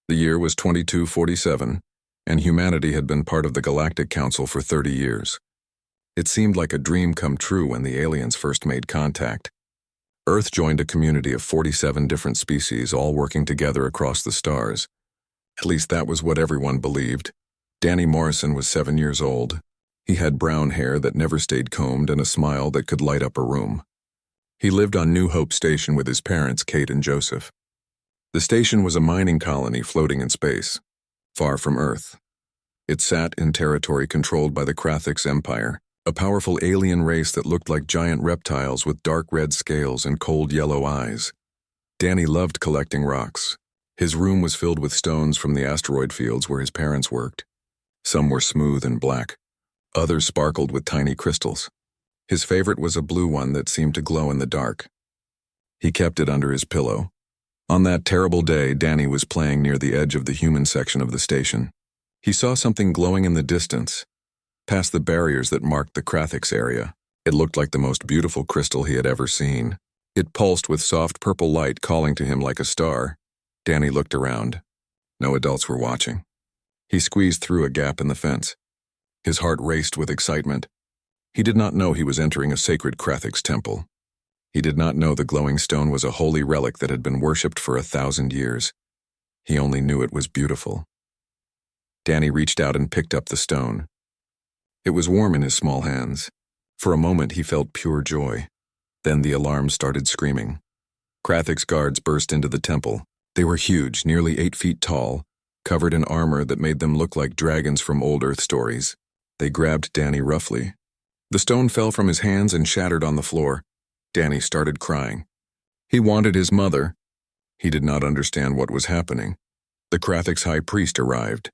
The year was 2247, and humanity had been part of the Galactic Council for 30 years. It seemed like a dream come true when the aliens first made contact. Earth joined a community of 47 different species, all working together across the stars. At least that was what everyone believed. Danny Morrison was 7 years old. He had brown hair that never stayed combed and a smile that could light up a room. He lived on New Hope Station with his parents, Kate and Joseph. The station was a mining colony floating in space, far from Earth. It sat in territory controlled by the Krathix Empire, a powerful alien race that looked like giant reptiles with dark red scales and cold yellow eyes. Danny loved collecting rocks. His room was filled with stones from the asteroid fields where his parents worked. Some were smooth and black. Others sparkled with tiny crystals. His favorite was a blue one that seemed to glow in the dark. He kept it under his pillow. On that terrible day, Danny was playing near the edge of the human section of the station. He saw something glowing in the distance, past the barriers that marked the Krathix area. It looked like the most beautiful crystal he had ever seen. It pulsed with soft purple light, calling to him like a star. Danny looked around. No adults were watching. He squeezed through a gap in the fence. His heart raced with excitement. He did not know he was entering a sacred Krathix temple. He did not know the glowing stone was a holy relic that had been worshipped for 1,000 years. He only knew it was beautiful. Danny reached out and picked up the stone. It was warm in his small hands. For a moment he felt pure joy. Then the alarm started screaming. Krathix guards burst into the temple. They were huge, nearly 8 feet tall, covered in armor that made them look like dragons from old Earth stories. They grabbed Danny roughly. The stone fell from his hands and shattered on the floor. Danny started crying. He wanted his mother. He did not understand what was happening. The Krathix high priest arrived.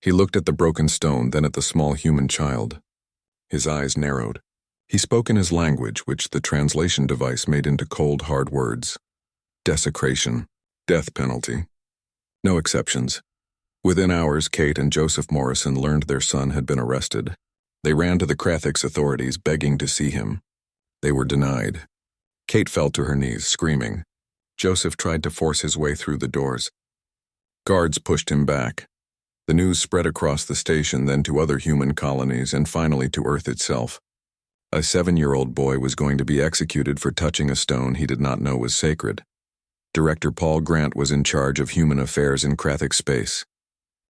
He looked at the broken stone, then at the small human child. His eyes narrowed. He spoke in his language, which the translation device made into cold, hard words. Desecration. Death penalty. No exceptions. Within hours, Kate and Joseph Morrison learned their son had been arrested. They ran to the Krathix authorities, begging to see him. They were denied. Kate fell to her knees, screaming. Joseph tried to force his way through the doors. Guards pushed him back. The news spread across the station, then to other human colonies, and finally to Earth itself. A 7-year-old boy was going to be executed for touching a stone he did not know was sacred. Director Paul Grant was in charge of human affairs in Krathix space.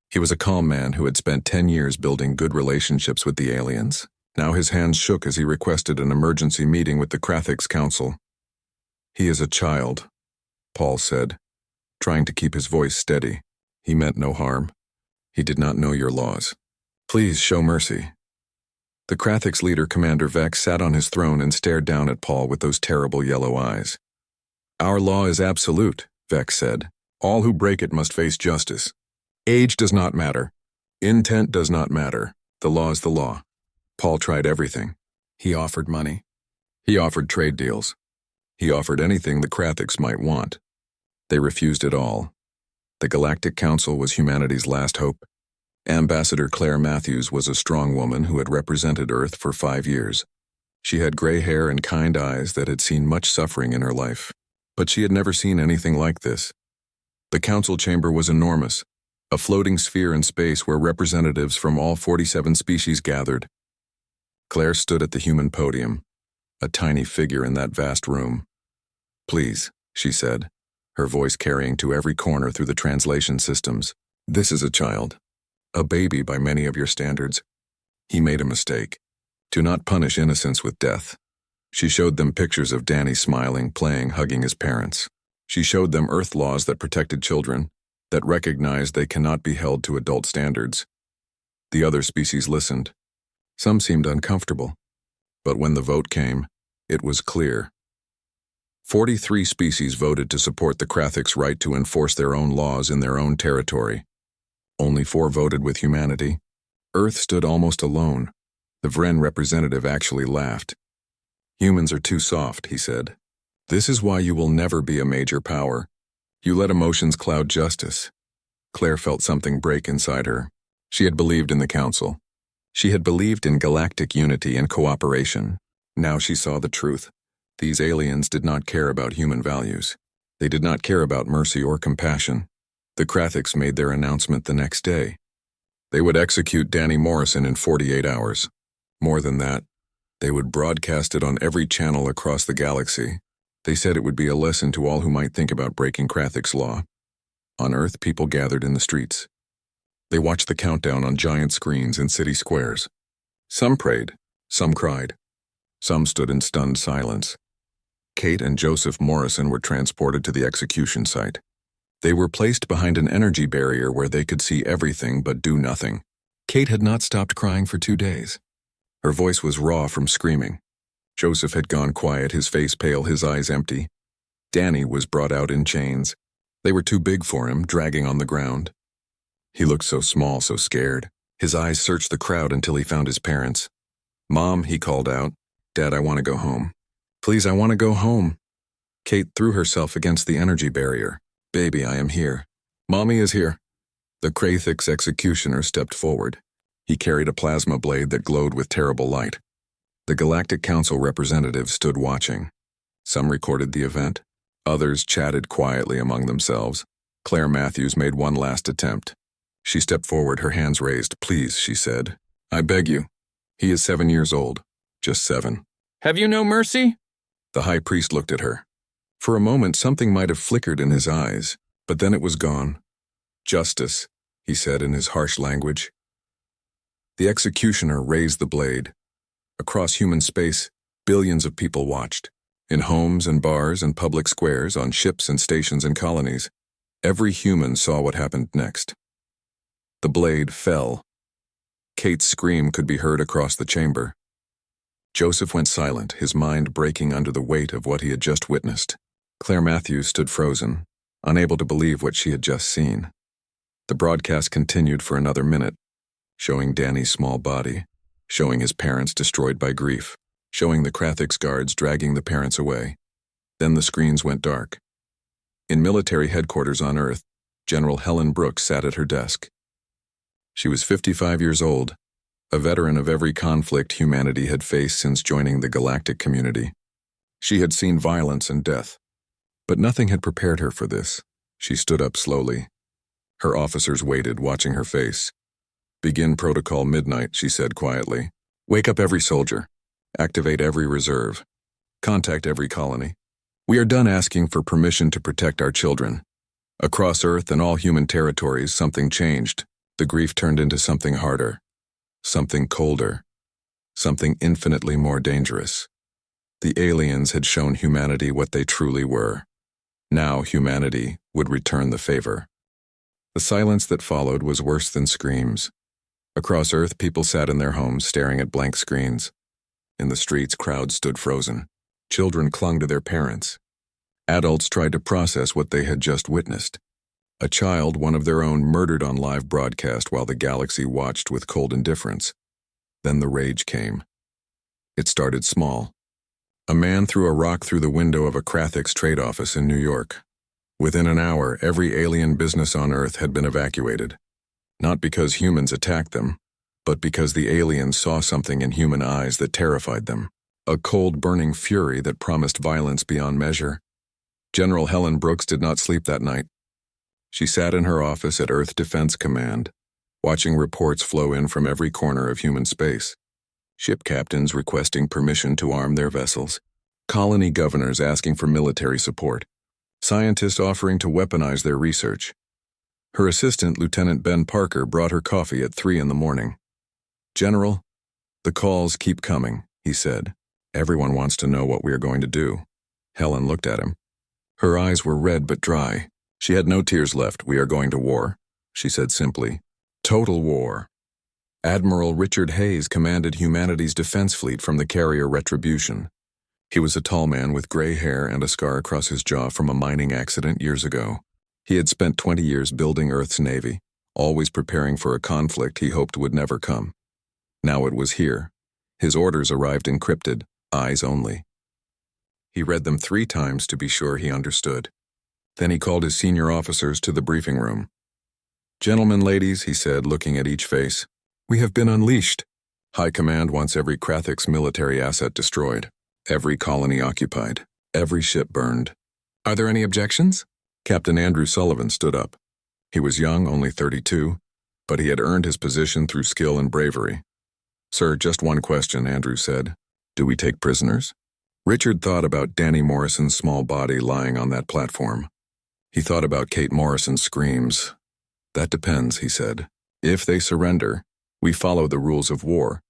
He was a calm man who had spent 10 years building good relationships with the aliens. Now his hands shook as he requested an emergency meeting with the Krathix Council. "He is a child," Paul said, trying to keep his voice steady. "He meant no harm. He did not know your laws. Please show mercy." The Krathix leader, Commander Vex, sat on his throne and stared down at Paul with those terrible yellow eyes. "Our law is absolute," Vex said. "All who break it must face justice. Age does not matter. Intent does not matter. The law is the law." Paul tried everything. He offered money. He offered trade deals. He offered anything the Krathix might want. They refused it all. The Galactic Council was humanity's last hope. Ambassador Claire Matthews was a strong woman who had represented Earth for 5 years. She had gray hair and kind eyes that had seen much suffering in her life. But she had never seen anything like this. The council chamber was enormous, a floating sphere in space where representatives from all 47 species gathered. Claire stood at the human podium, a tiny figure in that vast room. "Please," she said, her voice carrying to every corner through the translation systems. "This is a child, a baby by many of your standards. He made a mistake. Do not punish innocence with death." She showed them pictures of Danny smiling, playing, hugging his parents. She showed them Earth laws that protected children, that recognized they cannot be held to adult standards. The other species listened. Some seemed uncomfortable, but when the vote came, it was clear. 43 species voted to support the Krathix right to enforce their own laws in their own territory. Only 4 voted with humanity. Earth stood almost alone. The Vren representative actually laughed. "Humans are too soft," he said. "This is why you will never be a major power. You let emotions cloud justice." Claire felt something break inside her. She had believed in the council. She had believed in galactic unity and cooperation. Now she saw the truth. These aliens did not care about human values. They did not care about mercy or compassion. The Krathiks made their announcement the next day. They would execute Danny Morrison in 48 hours. More than that, they would broadcast it on every channel across the galaxy. They said it would be a lesson to all who might think about breaking Krathik's law. On Earth, people gathered in the streets. They watched the countdown on giant screens in city squares. Some prayed, some cried. Some stood in stunned silence. Kate and Joseph Morrison were transported to the execution site. They were placed behind an energy barrier where they could see everything but do nothing. Kate had not stopped crying for 2 days. Her voice was raw from screaming. Joseph had gone quiet, his face pale, his eyes empty. Danny was brought out in chains. They were too big for him, dragging on the ground. He looked so small, so scared. His eyes searched the crowd until he found his parents. "Mom," he called out. "Dad, I want to go home. Please, I want to go home." Kate threw herself against the energy barrier. "Baby, I am here. Mommy is here." The Krathik's executioner stepped forward. He carried a plasma blade that glowed with terrible light. The Galactic Council representatives stood watching. Some recorded the event. Others chatted quietly among themselves. Claire Matthews made one last attempt. She stepped forward, her hands raised. "Please," she said. "I beg you. He is 7 years old. Just 7. Have you no mercy?" The high priest looked at her. For a moment, something might have flickered in his eyes, but then it was gone. "Justice," he said in his harsh language. The executioner raised the blade. Across human space, billions of people watched. In homes and bars and public squares, on ships and stations and colonies, every human saw what happened next. The blade fell. Kate's scream could be heard across the chamber. Joseph went silent, his mind breaking under the weight of what he had just witnessed. Claire Matthews stood frozen, unable to believe what she had just seen. The broadcast continued for another minute, showing Danny's small body, showing his parents destroyed by grief, showing the Krathik's guards dragging the parents away. Then the screens went dark. In military headquarters on Earth, General Helen Brooks sat at her desk. She was 55 years old, a veteran of every conflict humanity had faced since joining the galactic community. She had seen violence and death, but nothing had prepared her for this. She stood up slowly. Her officers waited, watching her face. "Begin protocol midnight," she said quietly. "Wake up every soldier. Activate every reserve. Contact every colony. We are done asking for permission to protect our children." Across Earth and all human territories, something changed. The grief turned into something harder, something colder, something infinitely more dangerous. The aliens had shown humanity what they truly were. Now humanity would return the favor. The silence that followed was worse than screams. Across Earth, people sat in their homes staring at blank screens. In the streets, crowds stood frozen. Children clung to their parents. Adults tried to process what they had just witnessed. A child, one of their own, murdered on live broadcast while the galaxy watched with cold indifference. Then the rage came. It started small. A man threw a rock through the window of a Krathik's trade office in New York. Within an hour, every alien business on Earth had been evacuated. Not because humans attacked them, but because the aliens saw something in human eyes that terrified them. A cold, burning fury that promised violence beyond measure. General Helen Brooks did not sleep that night. She sat in her office at Earth Defense Command, watching reports flow in from every corner of human space. Ship captains requesting permission to arm their vessels. Colony governors asking for military support. Scientists offering to weaponize their research. Her assistant, Lieutenant Ben Parker, brought her coffee at 3 in the morning. "General, the calls keep coming," he said. "Everyone wants to know what we are going to do." Helen looked at him. Her eyes were red but dry. She had no tears left. "We are going to war," she said simply. "Total war." Admiral Richard Hayes commanded humanity's defense fleet from the carrier Retribution. He was a tall man with gray hair and a scar across his jaw from a mining accident years ago. He had spent 20 years building Earth's navy, always preparing for a conflict he hoped would never come. Now it was here. His orders arrived encrypted, eyes only. He read them 3 times to be sure he understood. Then he called his senior officers to the briefing room. "Gentlemen, ladies," he said, looking at each face, "we have been unleashed. High Command wants every Krathik's military asset destroyed, every colony occupied, every ship burned. Are there any objections?" Captain Andrew Sullivan stood up. He was young, only 32, but he had earned his position through skill and bravery. "Sir, just one question," Andrew said. "Do we take prisoners?" Richard thought about Danny Morrison's small body lying on that platform. He thought about Kate Morrison's screams. "That depends," he said. "If they surrender, we follow the rules of war.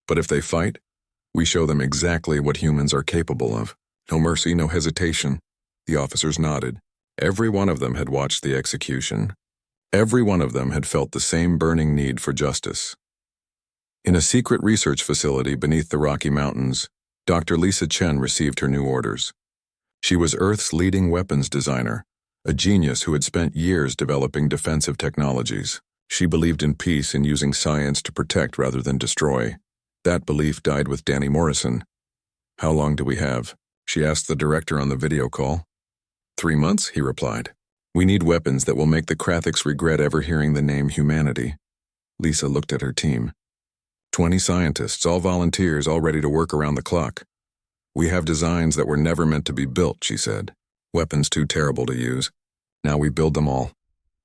But if they fight, we show them exactly what humans are capable of. No mercy, no hesitation." The officers nodded. Every one of them had watched the execution. Every one of them had felt the same burning need for justice. In a secret research facility beneath the Rocky Mountains, Dr. Lisa Chen received her new orders. She was Earth's leading weapons designer, a genius who had spent years developing defensive technologies. She believed in peace and using science to protect rather than destroy. That belief died with Danny Morrison. "How long do we have?" she asked the director on the video call. 3 months, he replied. "We need weapons that will make the Krathiks regret ever hearing the name humanity." Lisa looked at her team. 20 scientists, all volunteers, all ready to work around the clock. "We have designs that were never meant to be built," she said. "Weapons too terrible to use. Now we build them all."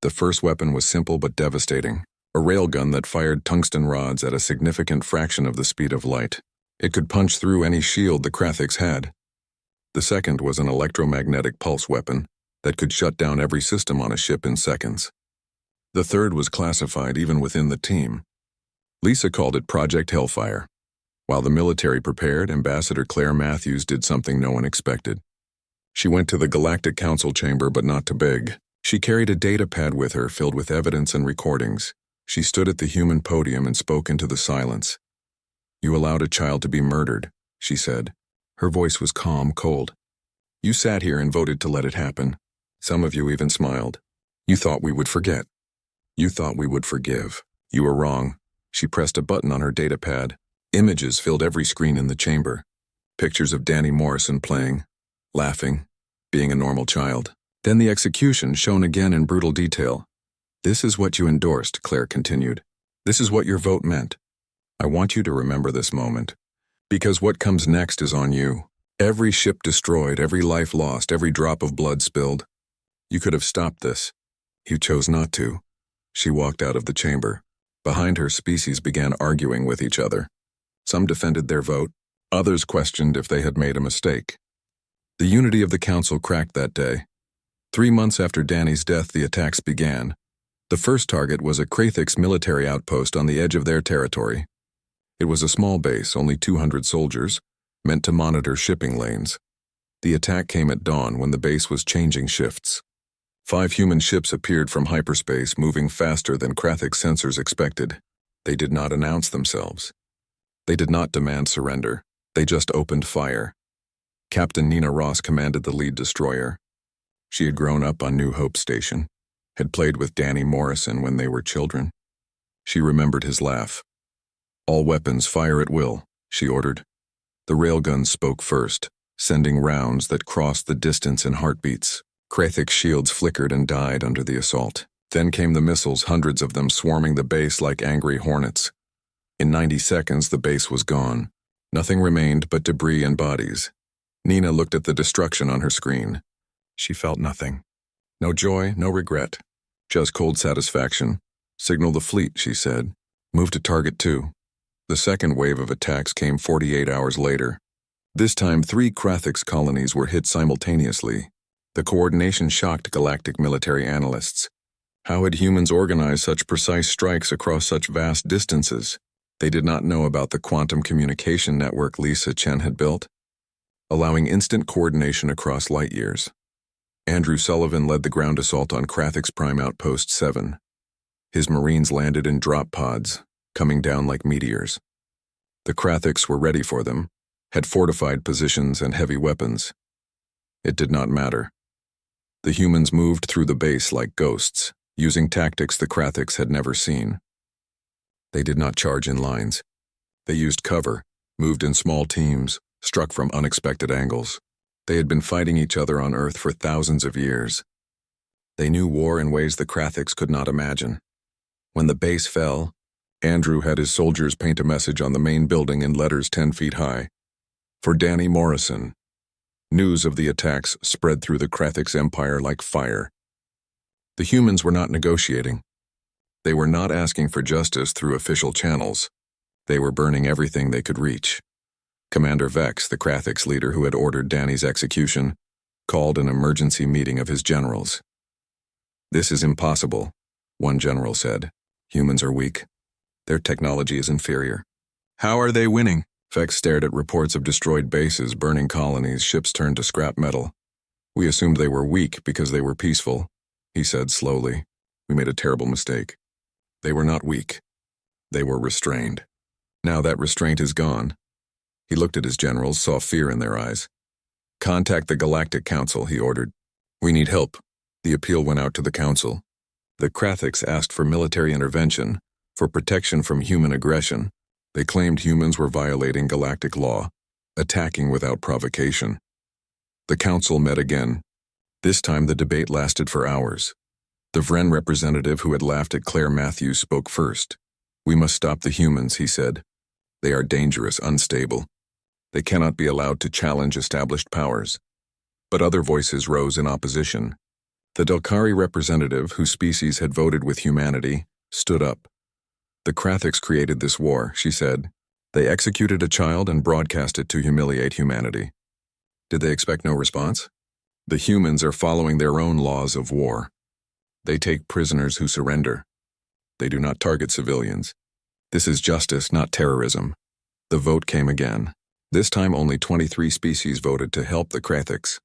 The first weapon was simple but devastating. A railgun that fired tungsten rods at a significant fraction of the speed of light. It could punch through any shield the Krathiks had. The second was an electromagnetic pulse weapon that could shut down every system on a ship in seconds. The third was classified even within the team. Lisa called it Project Hellfire. While the military prepared, Ambassador Claire Matthews did something no one expected. She went to the Galactic Council chamber, but not to beg. She carried a data pad with her filled with evidence and recordings. She stood at the human podium and spoke into the silence. "You allowed a child to be murdered," she said. Her voice was calm, cold. "You sat here and voted to let it happen. Some of you even smiled. You thought we would forget. You thought we would forgive. You were wrong." She pressed a button on her data pad. Images filled every screen in the chamber. Pictures of Danny Morrison playing, laughing, being a normal child. Then the execution shown again in brutal detail. "This is what you endorsed," Claire continued. "This is what your vote meant. I want you to remember this moment. Because what comes next is on you. Every ship destroyed, every life lost, every drop of blood spilled. You could have stopped this. You chose not to." She walked out of the chamber. Behind her, species began arguing with each other. Some defended their vote. Others questioned if they had made a mistake. The unity of the council cracked that day. 3 months after Danny's death, the attacks began. The first target was a Krathiks military outpost on the edge of their territory. It was a small base, only 200 soldiers, meant to monitor shipping lanes. The attack came at dawn when the base was changing shifts. 5 human ships appeared from hyperspace, moving faster than Krathic sensors expected. They did not announce themselves. They did not demand surrender. They just opened fire. Captain Nina Ross commanded the lead destroyer. She had grown up on New Hope Station, had played with Danny Morrison when they were children. She remembered his laugh. "All weapons fire at will," she ordered. The railguns spoke first, sending rounds that crossed the distance in heartbeats. Krathic shields flickered and died under the assault. Then came the missiles, hundreds of them swarming the base like angry hornets. In 90 seconds, the base was gone. Nothing remained but debris and bodies. Nina looked at the destruction on her screen. She felt nothing. No joy, no regret. Just cold satisfaction. "Signal the fleet," she said. "Move to Target 2. The second wave of attacks came 48 hours later. This time, 3 Krathiks colonies were hit simultaneously. The coordination shocked galactic military analysts. How had humans organized such precise strikes across such vast distances? They did not know about the quantum communication network Lisa Chen had built, allowing instant coordination across light years. Andrew Sullivan led the ground assault on Krathiks Prime Outpost 7. His Marines landed in drop pods, coming down like meteors. The Krathiks were ready for them, had fortified positions and heavy weapons. It did not matter. The humans moved through the base like ghosts, using tactics the Krathiks had never seen. They did not charge in lines. They used cover, moved in small teams, struck from unexpected angles. They had been fighting each other on Earth for thousands of years. They knew war in ways the Krathiks could not imagine. When the base fell, Andrew had his soldiers paint a message on the main building in letters 10 feet high. "For Danny Morrison." News of the attacks spread through the Krathiks empire like fire. The humans were not negotiating. They were not asking for justice through official channels. They were burning everything they could reach. Commander Vex, the Krathix leader who had ordered Danny's execution, called an emergency meeting of his generals. "This is impossible," one general said. "Humans are weak. Their technology is inferior." "How are they winning?" Vex stared at reports of destroyed bases, burning colonies, ships turned to scrap metal. "We assumed they were weak because they were peaceful," he said slowly. "We made a terrible mistake. They were not weak. They were restrained. Now that restraint is gone." He looked at his generals, saw fear in their eyes. "Contact the Galactic Council," he ordered. "We need help." The appeal went out to the Council. The Krathix asked for military intervention, for protection from human aggression. They claimed humans were violating galactic law, attacking without provocation. The Council met again. This time the debate lasted for hours. The Vren representative who had laughed at Claire Matthews spoke first. "We must stop the humans," he said. "They are dangerous, unstable. They cannot be allowed to challenge established powers." But other voices rose in opposition. The Delkari representative, whose species had voted with humanity, stood up. "The Krathix created this war," she said. "They executed a child and broadcast it to humiliate humanity. Did they expect no response? The humans are following their own laws of war. They take prisoners who surrender. They do not target civilians. This is justice, not terrorism." The vote came again. This time only 23 species voted to help the Krathix.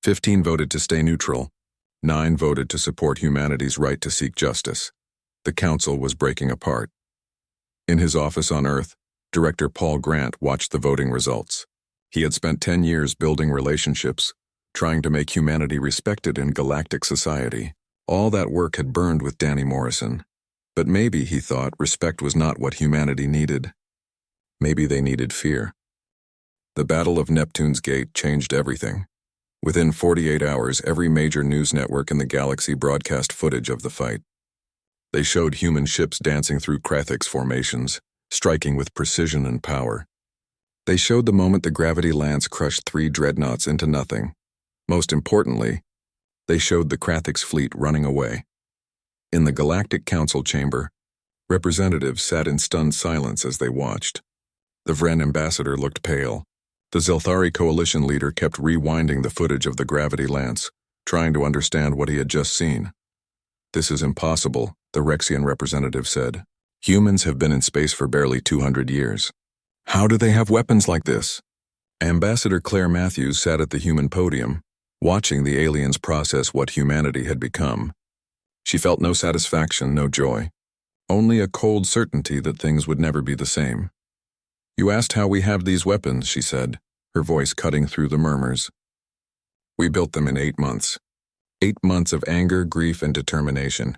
15 voted to stay neutral. 9 voted to support humanity's right to seek justice. The Council was breaking apart. In his office on Earth, Director Paul Grant watched the voting results. He had spent 10 years building relationships, trying to make humanity respected in galactic society. All that work had burned with Danny Morrison. But maybe, he thought, respect was not what humanity needed. Maybe they needed fear. The Battle of Neptune's Gate changed everything. Within 48 hours, every major news network in the galaxy broadcast footage of the fight. They showed human ships dancing through Krathix formations, striking with precision and power. They showed the moment the gravity lance crushed 3 dreadnoughts into nothing. Most importantly, they showed the Krathix fleet running away. In the Galactic Council chamber, representatives sat in stunned silence as they watched. The Vren ambassador looked pale. The Zelthari coalition leader kept rewinding the footage of the gravity lance, trying to understand what he had just seen. "This is impossible," the Rexian representative said. "Humans have been in space for barely 200 years. How do they have weapons like this?" Ambassador Claire Matthews sat at the human podium, watching the aliens process what humanity had become. She felt no satisfaction, no joy. Only a cold certainty that things would never be the same. "You asked how we have these weapons," she said, her voice cutting through the murmurs. "We built them in 8 months. 8 months of anger, grief, and determination.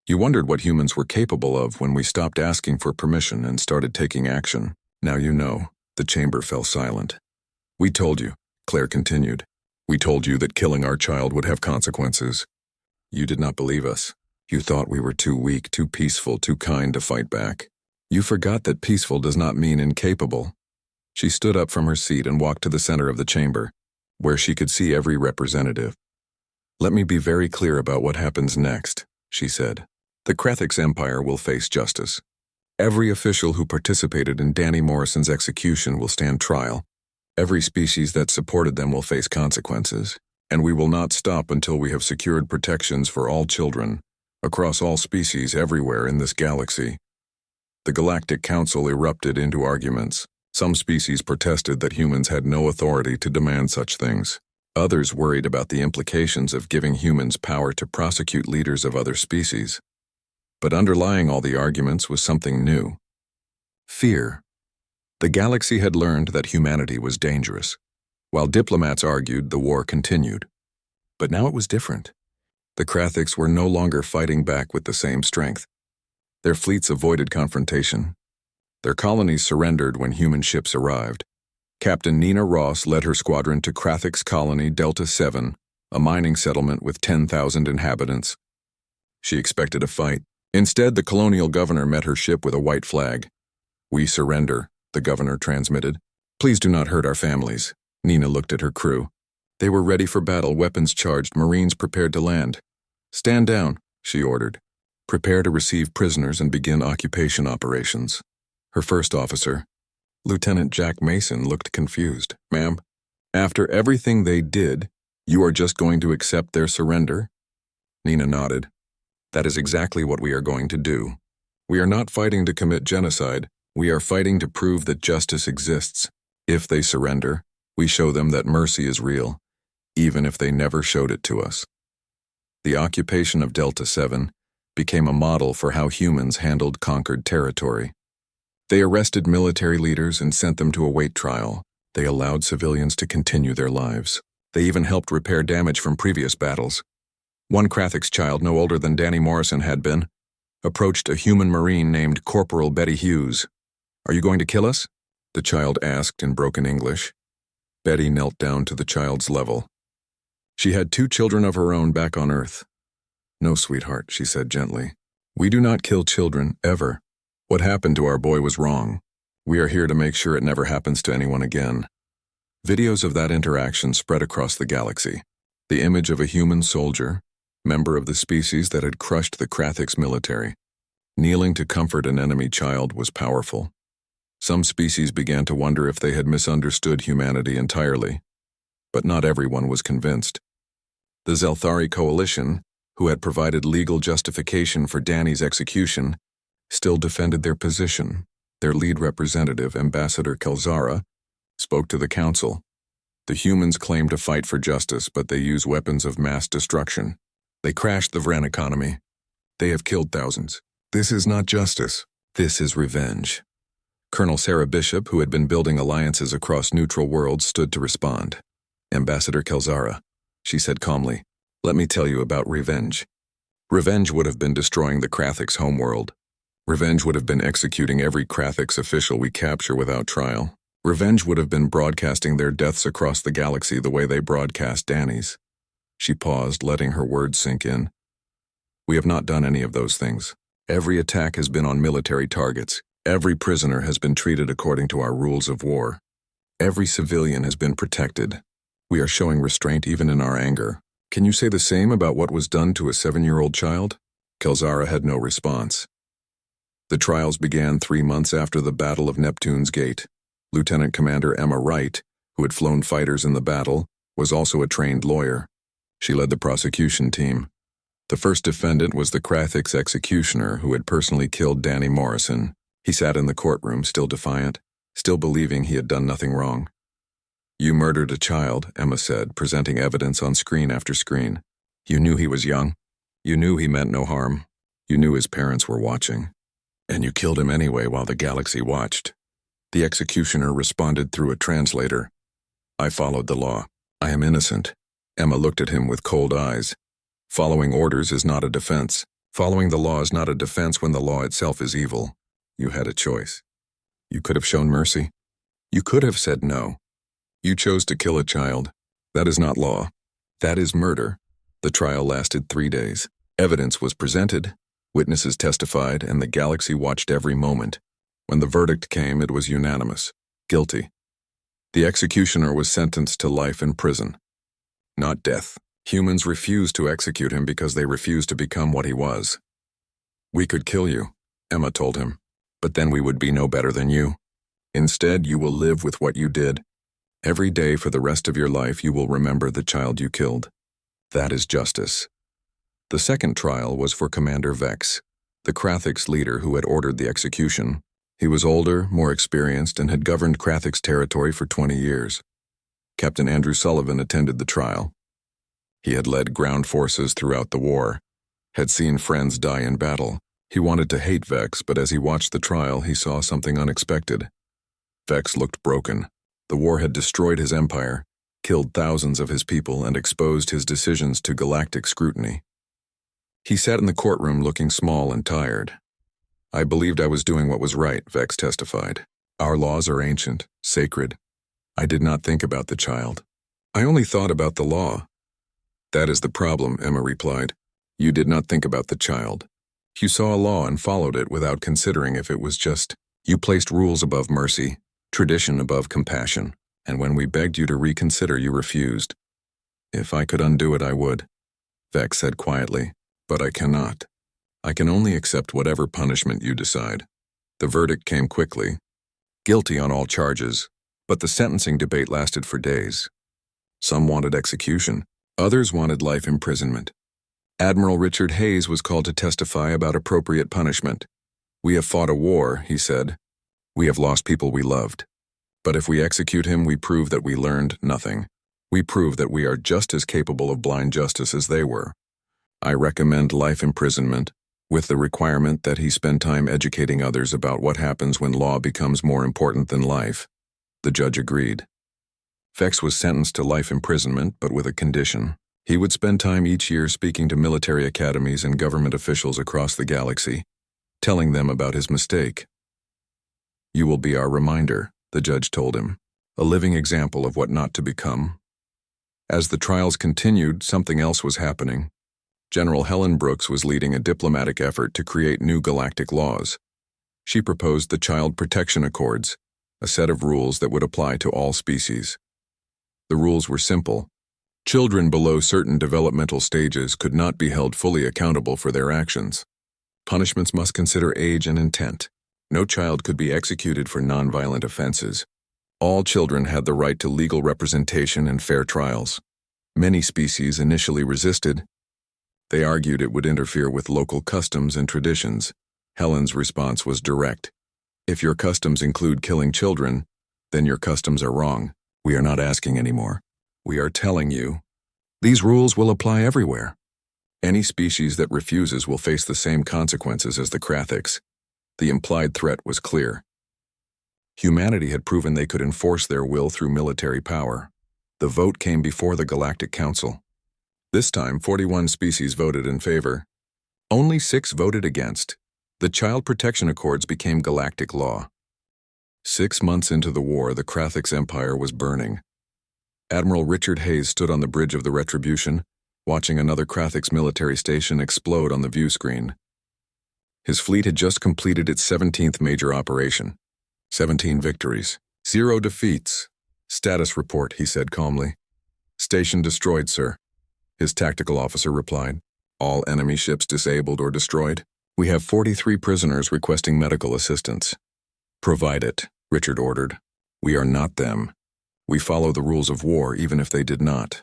You wondered what humans were capable of when we stopped asking for permission and started taking action. Now you know." The chamber fell silent. "We told you," Claire continued. "We told you that killing our child would have consequences. You did not believe us. You thought we were too weak, too peaceful, too kind to fight back. You forgot that peaceful does not mean incapable." She stood up from her seat and walked to the center of the chamber, where she could see every representative. "Let me be very clear about what happens next," she said. "The Krathix Empire will face justice. Every official who participated in Danny Morrison's execution will stand trial. Every species that supported them will face consequences. And we will not stop until we have secured protections for all children, across all species everywhere in this galaxy." The Galactic Council erupted into arguments. Some species protested that humans had no authority to demand such things. Others worried about the implications of giving humans power to prosecute leaders of other species. But underlying all the arguments was something new. Fear. The galaxy had learned that humanity was dangerous. While diplomats argued, the war continued. But now it was different. The Krathix were no longer fighting back with the same strength. Their fleets avoided confrontation. Their colonies surrendered when human ships arrived. Captain Nina Ross led her squadron to Krathix Colony Delta 7, a mining settlement with 10,000 inhabitants. She expected a fight. Instead, the colonial governor met her ship with a white flag. "We surrender," the governor transmitted. "Please do not hurt our families." Nina looked at her crew. They were ready for battle, weapons charged, Marines prepared to land. Stand down, she ordered. Prepare to receive prisoners and begin occupation operations. Her first officer, Lieutenant Jack Mason, looked confused. Ma'am, after everything they did, you are just going to accept their surrender? Nina nodded. That is exactly what we are going to do. We are not fighting to commit genocide. We are fighting to prove that justice exists. If they surrender, we show them that mercy is real, even if they never showed it to us. The occupation of Delta 7 became a model for how humans handled conquered territory. They arrested military leaders and sent them to await trial. They allowed civilians to continue their lives. They even helped repair damage from previous battles. One Krathix child, no older than Danny Morrison had been, approached a human Marine named Corporal Betty Hughes. "Are you going to kill us?" the child asked in broken English. Betty knelt down to the child's level. She had 2 children of her own back on Earth. "No, sweetheart," she said gently. "We do not kill children, ever. What happened to our boy was wrong. We are here to make sure it never happens to anyone again." Videos of that interaction spread across the galaxy. The image of a human soldier, member of the species that had crushed the Krathix military, kneeling to comfort an enemy child, was powerful. Some species began to wonder if they had misunderstood humanity entirely, but not everyone was convinced. The Zelthari coalition, who had provided legal justification for Danny's execution, still defended their position. Their lead representative, Ambassador Kelzara, spoke to the council. The humans claim to fight for justice, but they use weapons of mass destruction. They crashed the Vran economy. They have killed thousands. This is not justice. This is revenge. Colonel Sarah Bishop, who had been building alliances across neutral worlds, stood to respond. "Ambassador Kelzara," she said calmly, "let me tell you about revenge. Revenge would have been destroying the Krathix homeworld. Revenge would have been executing every Krathix official we capture without trial. Revenge would have been broadcasting their deaths across the galaxy the way they broadcast Danny's." She paused, letting her words sink in. "We have not done any of those things. Every attack has been on military targets. Every prisoner has been treated according to our rules of war. Every civilian has been protected. We are showing restraint even in our anger. Can you say the same about what was done to a 7-year-old child?" Kelzara had no response. The trials began 3 months after the Battle of Neptune's Gate. Lieutenant Commander Emma Wright, who had flown fighters in the battle, was also a trained lawyer. She led the prosecution team. The first defendant was the Krathix executioner who had personally killed Danny Morrison. He sat in the courtroom, still defiant, still believing he had done nothing wrong. "You murdered a child," Emma said, presenting evidence on screen after screen. "You knew he was young. You knew he meant no harm. You knew his parents were watching. And you killed him anyway while the galaxy watched." The executioner responded through a translator. "I followed the law. I am innocent." Emma looked at him with cold eyes. "Following orders is not a defense. Following the law is not a defense when the law itself is evil. You had a choice. You could have shown mercy. You could have said no. You chose to kill a child. That is not law. That is murder." The trial lasted 3 days. Evidence was presented, witnesses testified, and the galaxy watched every moment. When the verdict came, it was unanimous. Guilty. The executioner was sentenced to life in prison. Not death. Humans refused to execute him because they refused to become what he was. "We could kill you," Emma told him, "but then we would be no better than you. Instead, you will live with what you did. Every day for the rest of your life, you will remember the child you killed. That is justice." The second trial was for Commander Vex, the Krathix leader who had ordered the execution. He was older, more experienced, and had governed Krathix territory for 20 years. Captain Andrew Sullivan attended the trial. He had led ground forces throughout the war, had seen friends die in battle. He wanted to hate Vex, but as he watched the trial, he saw something unexpected. Vex looked broken. The war had destroyed his empire, killed thousands of his people, and exposed his decisions to galactic scrutiny. He sat in the courtroom looking small and tired. "I believed I was doing what was right," Vex testified. "Our laws are ancient, sacred. I did not think about the child. I only thought about the law." "That is the problem," Emma replied. "You did not think about the child. You saw a law and followed it without considering if it was just. You placed rules above mercy, tradition above compassion, and when we begged you to reconsider, you refused." "If I could undo it, I would," Vex said quietly. But I cannot. I can only accept whatever punishment you decide. The verdict came quickly. Guilty on all charges, but the sentencing debate lasted for days. Some wanted execution. Others wanted life imprisonment. Admiral Richard Hayes was called to testify about appropriate punishment. "We have fought a war," he said. "We have lost people we loved. But if we execute him, we prove that we learned nothing. We prove that we are just as capable of blind justice as they were. I recommend life imprisonment, with the requirement that he spend time educating others about what happens when law becomes more important than life." The judge agreed. Fex was sentenced to life imprisonment, but with a condition. He would spend time each year speaking to military academies and government officials across the galaxy, telling them about his mistake. "You will be our reminder," the judge told him, "a living example of what not to become." As the trials continued, something else was happening. General Helen Brooks was leading a diplomatic effort to create new galactic laws. She proposed the Child Protection Accords, a set of rules that would apply to all species. The rules were simple. Children below certain developmental stages could not be held fully accountable for their actions. Punishments must consider age and intent. No child could be executed for nonviolent offenses. All children had the right to legal representation and fair trials. Many species initially resisted. They argued it would interfere with local customs and traditions. Helen's response was direct. "If your customs include killing children, then your customs are wrong. We are not asking anymore. We are telling you. These rules will apply everywhere. Any species that refuses will face the same consequences as the Krathiks." The implied threat was clear. Humanity had proven they could enforce their will through military power. The vote came before the Galactic Council. This time, 41 species voted in favor. Only 6 voted against. The Child Protection Accords became galactic law. 6 months into the war, the Krathiks Empire was burning. Admiral Richard Hayes stood on the bridge of the Retribution, watching another Krathiks military station explode on the view screen. His fleet had just completed its 17th major operation. 17 victories, 0 defeats. "Status report," he said calmly. "Station destroyed, sir." His tactical officer replied. "All enemy ships disabled or destroyed. We have 43 prisoners requesting medical assistance." "Provide it," Richard ordered. "We are not them. We follow the rules of war even if they did not."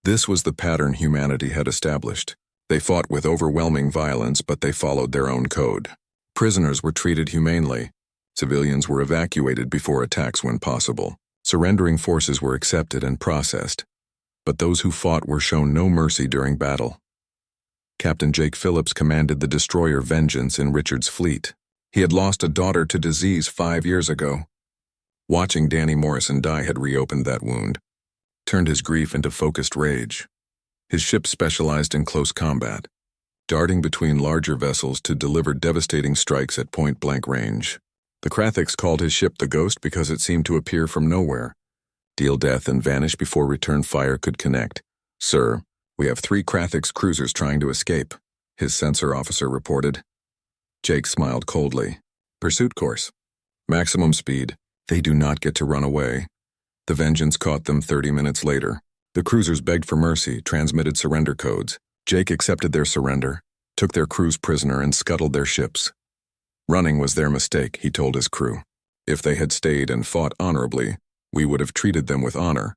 This was the pattern humanity had established. They fought with overwhelming violence, but they followed their own code. Prisoners were treated humanely. Civilians were evacuated before attacks when possible. Surrendering forces were accepted and processed. But those who fought were shown no mercy during battle. Captain Jake Phillips commanded the destroyer Vengeance in Richard's fleet. He had lost a daughter to disease 5 years ago. Watching Danny Morrison die had reopened that wound, turned his grief into focused rage. His ship specialized in close combat, darting between larger vessels to deliver devastating strikes at point-blank range. The Krathiks called his ship the Ghost because it seemed to appear from nowhere, deal death and vanish before return fire could connect. "Sir, we have 3 Krathiks cruisers trying to escape," his sensor officer reported. Jake smiled coldly. "Pursuit course. Maximum speed. They do not get to run away." The Vengeance caught them 30 minutes later. The cruisers begged for mercy, transmitted surrender codes. Jake accepted their surrender, took their crew's prisoner, and scuttled their ships. Running was their mistake, he told his crew. If they had stayed and fought honorably, we would have treated them with honor.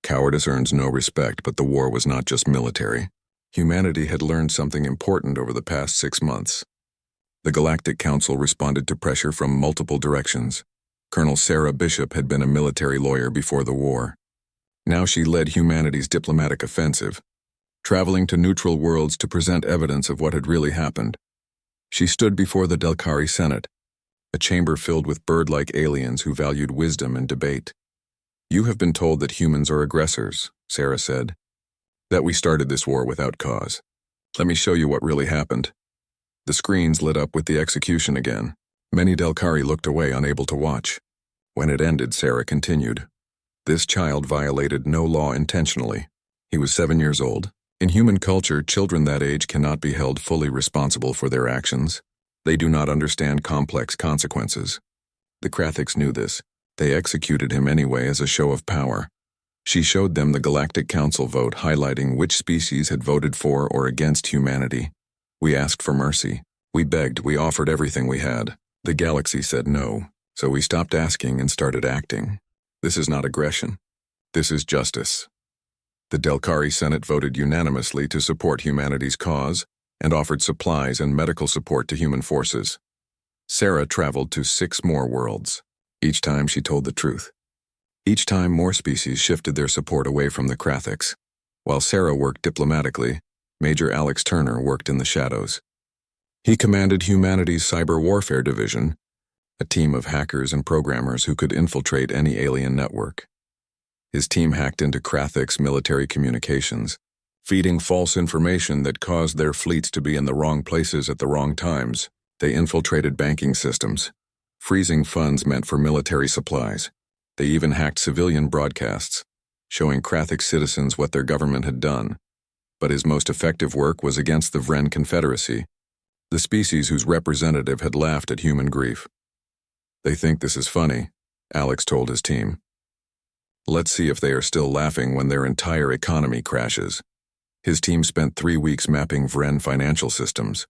Cowardice earns no respect, but the war was not just military. Humanity had learned something important over the past 6 months. The Galactic Council responded to pressure from multiple directions. Colonel Sarah Bishop had been a military lawyer before the war. Now she led humanity's diplomatic offensive, traveling to neutral worlds to present evidence of what had really happened. She stood before the Delcari Senate, a chamber filled with bird-like aliens who valued wisdom and debate. "You have been told that humans are aggressors," Sarah said, "that we started this war without cause. Let me show you what really happened." The screens lit up with the execution again. Many Delcari looked away, unable to watch. When it ended, Sarah continued. "This child violated no law intentionally. He was 7 years old. In human culture, children that age cannot be held fully responsible for their actions. They do not understand complex consequences. The Krathiks knew this. They executed him anyway as a show of power. She showed them the Galactic Council vote highlighting which species had voted for or against humanity. We asked for mercy. We begged, we offered everything we had. The galaxy said no, so we stopped asking and started acting. This is not aggression. This is justice. The Delcari Senate voted unanimously to support humanity's cause and offered supplies and medical support to human forces. Sarah traveled to 6 more worlds. Each time she told the truth. Each time more species shifted their support away from the Krathiks. While Sarah worked diplomatically, Major Alex Turner worked in the shadows. He commanded humanity's cyber warfare division, a team of hackers and programmers who could infiltrate any alien network. His team hacked into Krathik's military communications, feeding false information that caused their fleets to be in the wrong places at the wrong times. They infiltrated banking systems, freezing funds meant for military supplies. They even hacked civilian broadcasts, showing Krathik citizens what their government had done. But his most effective work was against the Vren Confederacy, the species whose representative had laughed at human grief. They think this is funny, Alex told his team. Let's see if they are still laughing when their entire economy crashes. His team spent 3 weeks mapping Vren financial systems.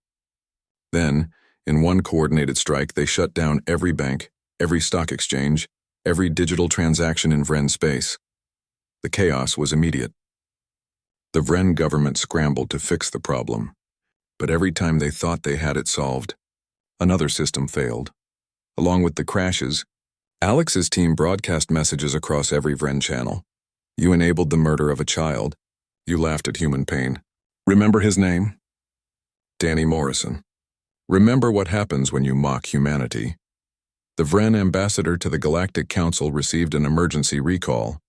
Then, in one coordinated strike, they shut down every bank, every stock exchange, every digital transaction in Vren space. The chaos was immediate. The Vren government scrambled to fix the problem, but every time they thought they had it solved, another system failed. Along with the crashes, Alex's team broadcast messages across every Vren channel. You enabled the murder of a child. You laughed at human pain. Remember his name? Danny Morrison. Remember what happens when you mock humanity. The Vren ambassador to the Galactic Council received an emergency recall.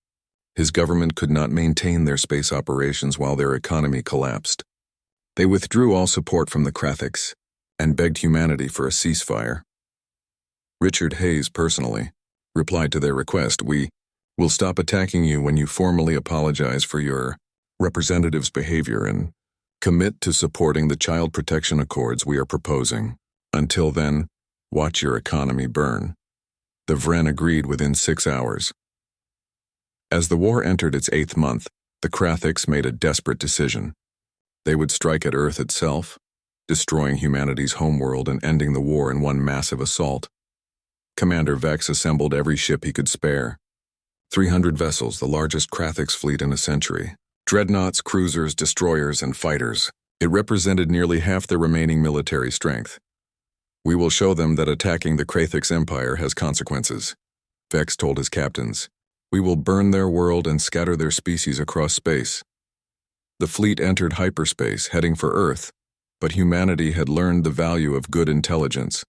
His government could not maintain their space operations while their economy collapsed. They withdrew all support from the Krathiks and begged humanity for a ceasefire. Richard Hayes personally replied to their request. We will stop attacking you when you formally apologize for your representative's behavior and commit to supporting the child protection accords we are proposing. Until then, watch your economy burn. The Vren agreed within 6 hours. As the war entered its 8th month, the Krathiks made a desperate decision. They would strike at Earth itself, destroying humanity's homeworld and ending the war in one massive assault. Commander Vex assembled every ship he could spare. 300 vessels, the largest Krathiks fleet in a century. Dreadnoughts, cruisers, destroyers, and fighters. It represented nearly half their remaining military strength. We will show them that attacking the Krathiks Empire has consequences, Vex told his captains. We will burn their world and scatter their species across space. The fleet entered hyperspace, heading for Earth, but humanity had learned the value of good intelligence.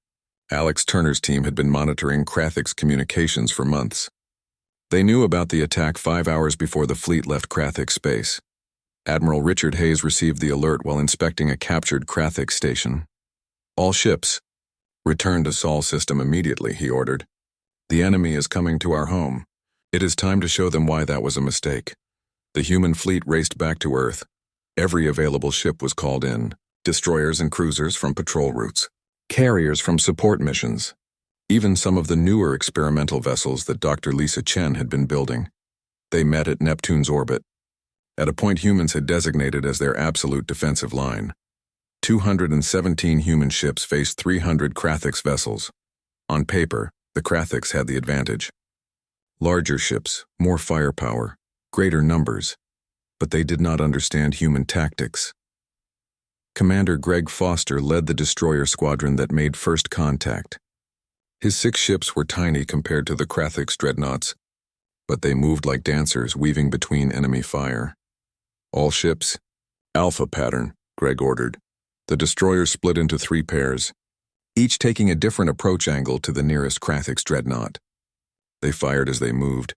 Alex Turner's team had been monitoring Krathik's communications for months. They knew about the attack 5 hours before the fleet left Krathik space. Admiral Richard Hayes received the alert while inspecting a captured Krathik station. All ships, return to Sol system immediately, he ordered. The enemy is coming to our home. It is time to show them why that was a mistake. The human fleet raced back to Earth. Every available ship was called in. Destroyers and cruisers from patrol routes. Carriers from support missions. Even some of the newer experimental vessels that Dr. Lisa Chen had been building. They met at Neptune's orbit, at a point humans had designated as their absolute defensive line. 217 human ships faced 300 Krathiks vessels. On paper, the Krathiks had the advantage. Larger ships, more firepower, greater numbers, but they did not understand human tactics. Commander Greg Foster led the destroyer squadron that made first contact. His 6 ships were tiny compared to the Krathiks dreadnoughts, but they moved like dancers weaving between enemy fire. All ships, Alpha pattern, Greg ordered. The destroyers split into 3 pairs, each taking a different approach angle to the nearest Krathiks dreadnought. They fired as they moved,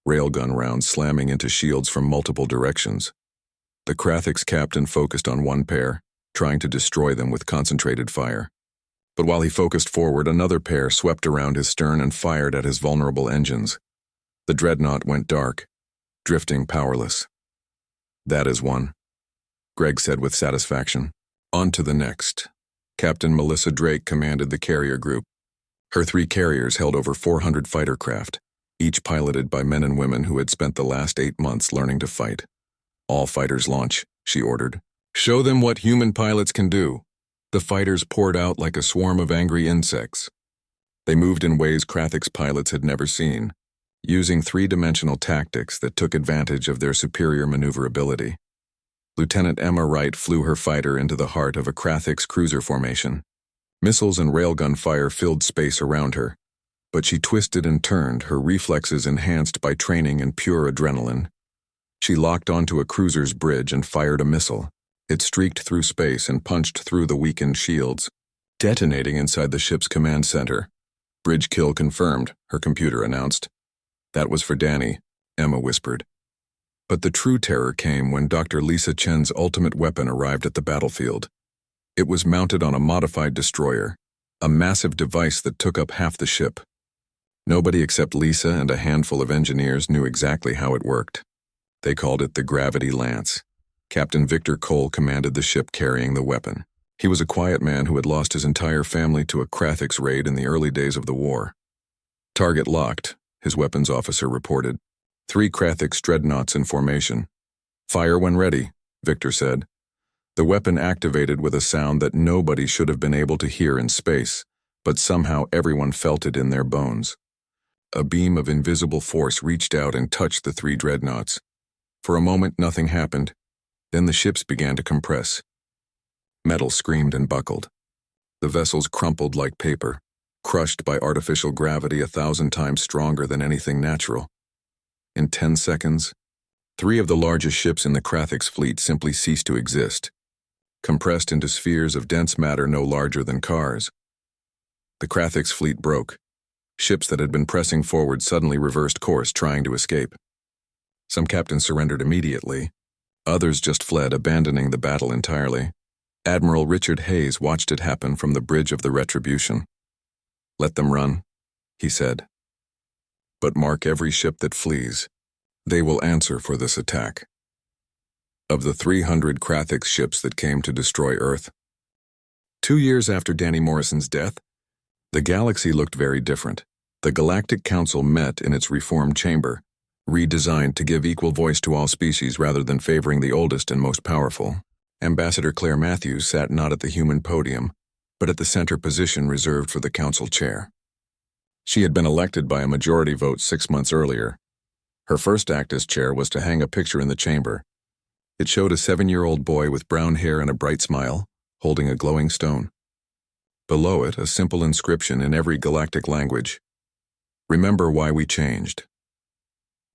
railgun rounds slamming into shields from multiple directions. The Krathiks captain focused on one pair, trying to destroy them with concentrated fire. But while he focused forward, another pair swept around his stern and fired at his vulnerable engines. The dreadnought went dark, drifting powerless. That is one, Greg said with satisfaction. On to the next. Captain Melissa Drake commanded the carrier group. Her 3 carriers held over 400 fighter craft, each piloted by men and women who had spent the last 8 months learning to fight. All fighters launch, she ordered. Show them what human pilots can do. The fighters poured out like a swarm of angry insects. They moved in ways Krathik's pilots had never seen, using three-dimensional tactics that took advantage of their superior maneuverability. Lieutenant Emma Wright flew her fighter into the heart of a Krathik's cruiser formation. Missiles and railgun fire filled space around her, but she twisted and turned, her reflexes enhanced by training and pure adrenaline. She locked onto a cruiser's bridge and fired a missile. It streaked through space and punched through the weakened shields, detonating inside the ship's command center. "Bridge kill confirmed," her computer announced. "That was for Danny," Emma whispered. But the true terror came when Dr. Lisa Chen's ultimate weapon arrived at the battlefield. It was mounted on a modified destroyer, a massive device that took up half the ship. Nobody except Lisa and a handful of engineers knew exactly how it worked. They called it the Gravity Lance. Captain Victor Cole commanded the ship carrying the weapon. He was a quiet man who had lost his entire family to a Krathik's raid in the early days of the war. "Target locked," his weapons officer reported. 3 Krathik's dreadnoughts in formation. "Fire when ready," Victor said. The weapon activated with a sound that nobody should have been able to hear in space, but somehow everyone felt it in their bones. A beam of invisible force reached out and touched the 3 dreadnoughts. For a moment, nothing happened. Then the ships began to compress. Metal screamed and buckled. The vessels crumpled like paper, crushed by artificial gravity 1,000 times stronger than anything natural. In 10 seconds, 3 of the largest ships in the Krathik's fleet simply ceased to exist, compressed into spheres of dense matter no larger than cars. The Krathik's fleet broke. Ships that had been pressing forward suddenly reversed course, trying to escape. Some captains surrendered immediately. Others just fled, abandoning the battle entirely. Admiral Richard Hayes watched it happen from the bridge of the Retribution. "Let them run," he said. "But mark every ship that flees. They will answer for this attack." Of the 300 Krathik ships that came to destroy Earth, 2 years after Danny Morrison's death, the galaxy looked very different. The Galactic Council met in its reformed chamber, redesigned to give equal voice to all species rather than favoring the oldest and most powerful. Ambassador Claire Matthews sat not at the human podium, but at the center position reserved for the council chair. She had been elected by a majority vote 6 months earlier. Her first act as chair was to hang a picture in the chamber. It showed a 7-year-old boy with brown hair and a bright smile, holding a glowing stone. Below it, a simple inscription in every galactic language. "Remember why we changed."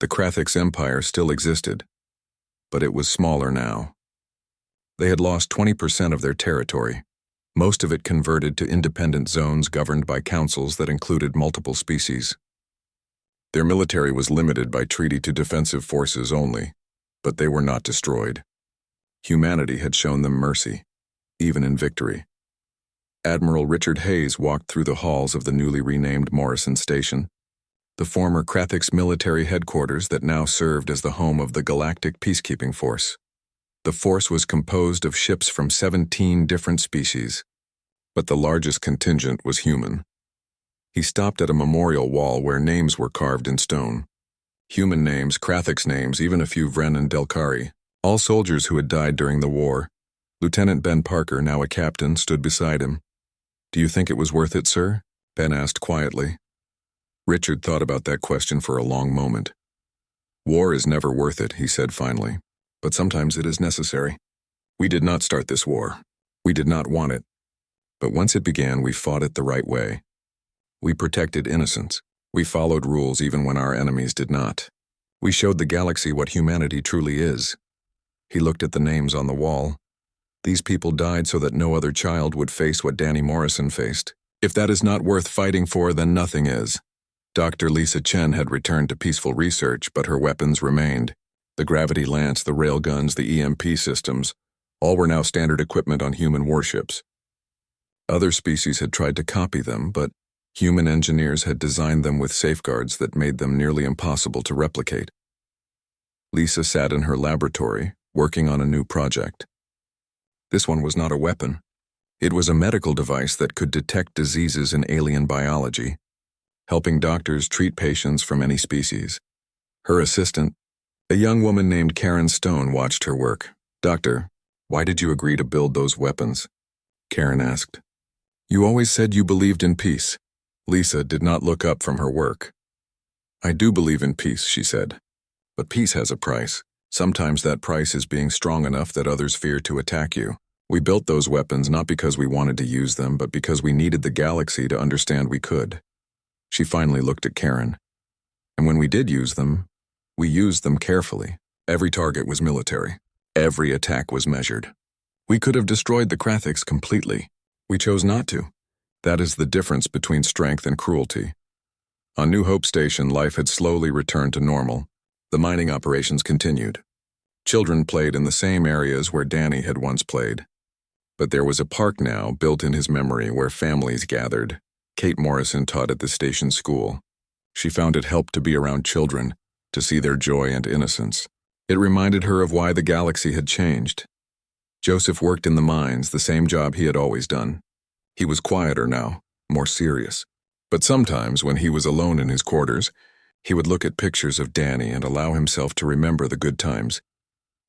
The Krathik's empire still existed, but it was smaller now. They had lost 20% of their territory, most of it converted to independent zones governed by councils that included multiple species. Their military was limited by treaty to defensive forces only, but they were not destroyed. Humanity had shown them mercy, even in victory. Admiral Richard Hayes walked through the halls of the newly renamed Morrison Station, the former Krathik's military headquarters that now served as the home of the Galactic Peacekeeping Force. The force was composed of ships from 17 different species, but the largest contingent was human. He stopped at a memorial wall where names were carved in stone. Human names, Krathik's names, even a few Vren and Delkari, all soldiers who had died during the war. Lieutenant Ben Parker, now a captain, stood beside him. "Do you think it was worth it, sir?" Ben asked quietly. Richard thought about that question for a long moment. "War is never worth it," he said finally, "but sometimes it is necessary. We did not start this war. We did not want it. But once it began, we fought it the right way. We protected innocents. We followed rules even when our enemies did not. We showed the galaxy what humanity truly is." He looked at the names on the wall. These people died so that no other child would face what Danny Morrison faced. If that is not worth fighting for, then nothing is. Dr. Lisa Chen had returned to peaceful research, but her weapons remained. The gravity lance, the railguns, the EMP systems, all were now standard equipment on human warships. Other species had tried to copy them, but human engineers had designed them with safeguards that made them nearly impossible to replicate. Lisa sat in her laboratory, working on a new project. This one was not a weapon. It was a medical device that could detect diseases in alien biology, helping doctors treat patients from any species. Her assistant, a young woman named Karen Stone, watched her work. "Doctor, why did you agree to build those weapons?" Karen asked. You always said you believed in peace. Lisa did not look up from her work. I do believe in peace, she said. But peace has a price. Sometimes that price is being strong enough that others fear to attack you. We built those weapons not because we wanted to use them, but because we needed the galaxy to understand we could. She finally looked at Karen. And when we did use them, we used them carefully. Every target was military. Every attack was measured. We could have destroyed the Krathiks completely. We chose not to. That is the difference between strength and cruelty. On New Hope Station, life had slowly returned to normal. The mining operations continued. Children played in the same areas where Danny had once played. But there was a park now built in his memory where families gathered. Kate Morrison taught at the station school. She found it helped to be around children, to see their joy and innocence. It reminded her of why the galaxy had changed. Joseph worked in the mines, the same job he had always done. He was quieter now, more serious. But sometimes, when he was alone in his quarters, he would look at pictures of Danny and allow himself to remember the good times.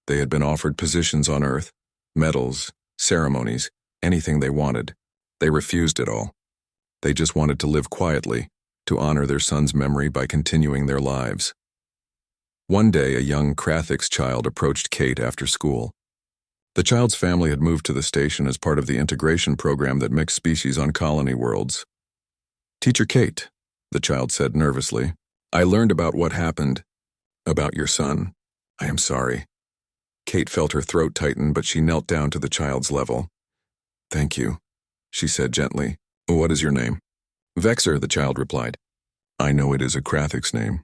They had been offered positions on Earth, medals, ceremonies, anything they wanted. They refused it all. They just wanted to live quietly, to honor their son's memory by continuing their lives. One day, a young Krathiks child approached Kate after school. The child's family had moved to the station as part of the integration program that mixed species on colony worlds. Teacher Kate, the child said nervously, I learned about what happened. About your son. I am sorry. Kate felt her throat tighten, but she knelt down to the child's level. Thank you, she said gently. What is your name? Vexer, the child replied. I know it is a Krathik's name.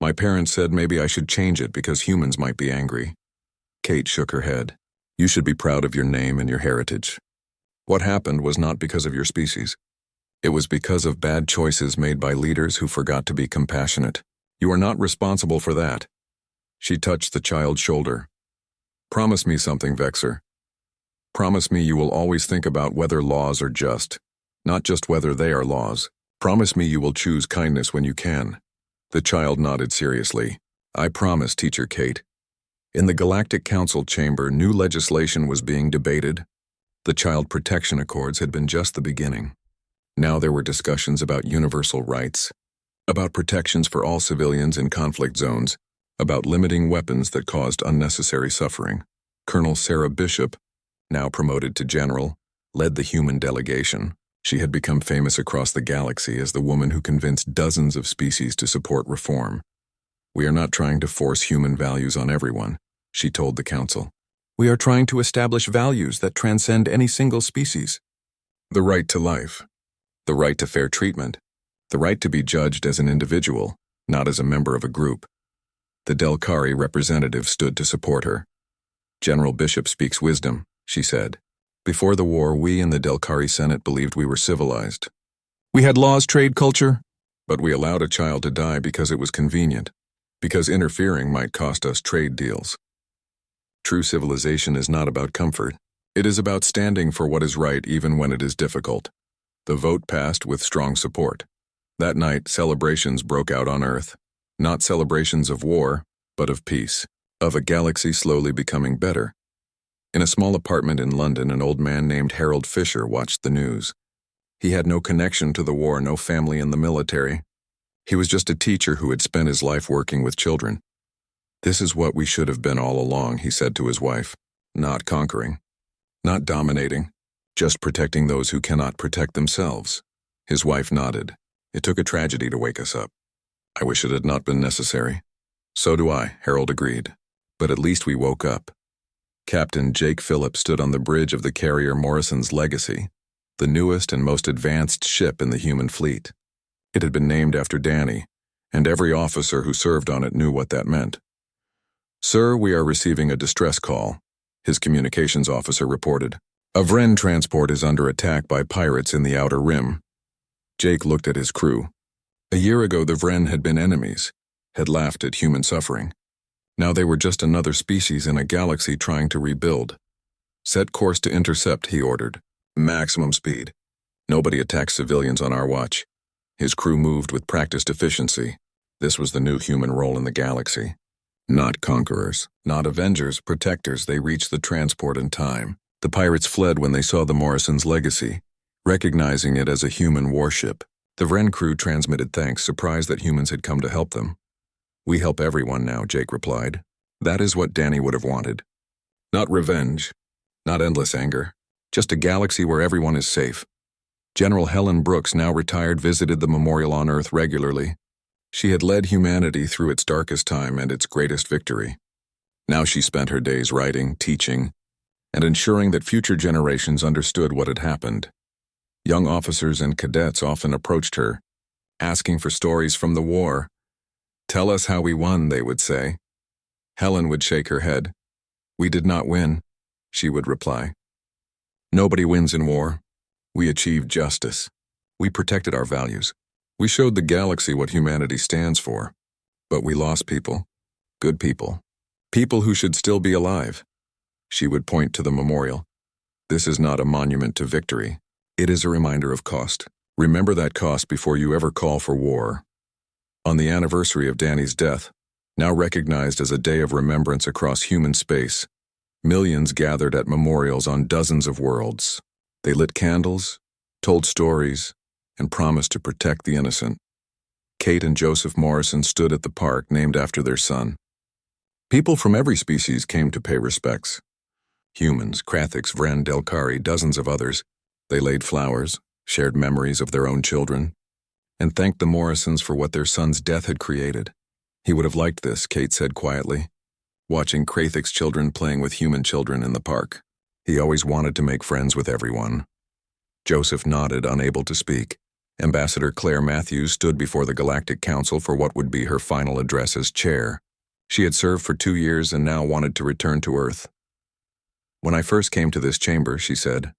My parents said maybe I should change it because humans might be angry. Kate shook her head. You should be proud of your name and your heritage. What happened was not because of your species. It was because of bad choices made by leaders who forgot to be compassionate. You are not responsible for that. She touched the child's shoulder. Promise me something, Vexer. Promise me you will always think about whether laws are just, not just whether they are laws. Promise me you will choose kindness when you can. The child nodded seriously. I promise, Teacher Kate. In the Galactic Council chamber, new legislation was being debated. The Child Protection Accords had been just the beginning. Now there were discussions about universal rights, about protections for all civilians in conflict zones, about limiting weapons that caused unnecessary suffering. Colonel Sarah Bishop, now promoted to general, led the human delegation. She had become famous across the galaxy as the woman who convinced dozens of species to support reform. We are not trying to force human values on everyone, she told the council. We are trying to establish values that transcend any single species. The right to life, the right to fair treatment, the right to be judged as an individual, not as a member of a group. The Delcari representative stood to support her. General Bishop speaks wisdom, she said. Before the war, we in the Delcari Senate believed we were civilized. We had laws, trade, culture, but we allowed a child to die because it was convenient, because interfering might cost us trade deals. True civilization is not about comfort. It is about standing for what is right even when it is difficult. The vote passed with strong support. That night, celebrations broke out on Earth. Not celebrations of war, but of peace, of a galaxy slowly becoming better. In a small apartment in London, an old man named Harold Fisher watched the news. He had no connection to the war, no family in the military. He was just a teacher who had spent his life working with children. This is what we should have been all along, he said to his wife. Not conquering, not dominating, just protecting those who cannot protect themselves. His wife nodded. It took a tragedy to wake us up. I wish it had not been necessary. So do I, Harold agreed. But at least we woke up. Captain Jake Phillips stood on the bridge of the carrier Morrison's Legacy, the newest and most advanced ship in the human fleet. It had been named after Danny, and every officer who served on it knew what that meant. Sir, we are receiving a distress call, his communications officer reported. A Vren transport is under attack by pirates in the Outer Rim. Jake looked at his crew. A year ago, the Vren had been enemies, had laughed at human suffering. Now they were just another species in a galaxy trying to rebuild. Set course to intercept, he ordered. Maximum speed. Nobody attacks civilians on our watch. His crew moved with practiced efficiency. This was the new human role in the galaxy. Not conquerors, not avengers, protectors. They reached the transport in time. The pirates fled when they saw the Morrisons' legacy, recognizing it as a human warship. The Vren crew transmitted thanks, surprised that humans had come to help them. "We help everyone now," Jake replied. That is what Danny would have wanted. Not revenge, not endless anger, just a galaxy where everyone is safe. General Helen Brooks, now retired, visited the memorial on Earth regularly. She had led humanity through its darkest time and its greatest victory. Now she spent her days writing, teaching, and ensuring that future generations understood what had happened. Young officers and cadets often approached her, asking for stories from the war. "Tell us how we won," they would say. Helen would shake her head. "We did not win," she would reply. "Nobody wins in war. We achieved justice. We protected our values. We showed the galaxy what humanity stands for. But we lost people. Good people. People who should still be alive." She would point to the memorial. "This is not a monument to victory. It is a reminder of cost. Remember that cost before you ever call for war." On the anniversary of Danny's death, now recognized as a day of remembrance across human space, millions gathered at memorials on dozens of worlds. They lit candles, told stories, and promised to protect the innocent. Kate and Joseph Morrison stood at the park named after their son. People from every species came to pay respects. Humans, Krathiks, Vren, Delcari, dozens of others. They laid flowers, shared memories of their own children, and thanked the Morrisons for what their son's death had created. "He would have liked this," Kate said quietly, watching Krathik's children playing with human children in the park. "He always wanted to make friends with everyone." Joseph nodded, unable to speak. Ambassador Claire Matthews stood before the Galactic Council for what would be her final address as chair. She had served for 2 years and now wanted to return to Earth. "When I first came to this chamber," she said,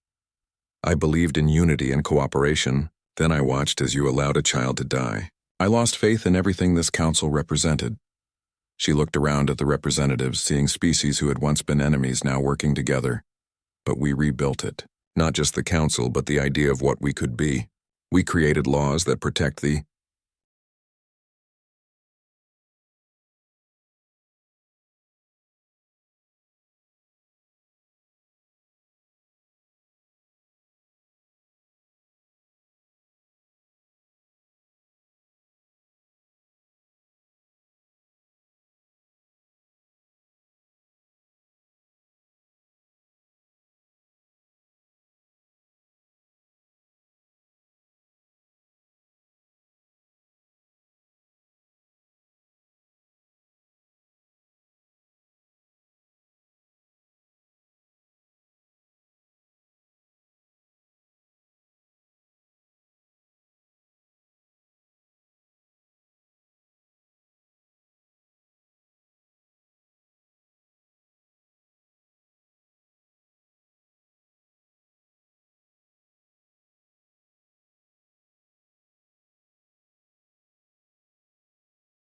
"I believed in unity and cooperation. Then I watched as you allowed a child to die. I lost faith in everything this council represented." She looked around at the representatives, seeing species who had once been enemies now working together. "But we rebuilt it. Not just the council, but the idea of what we could be. We created laws that protect the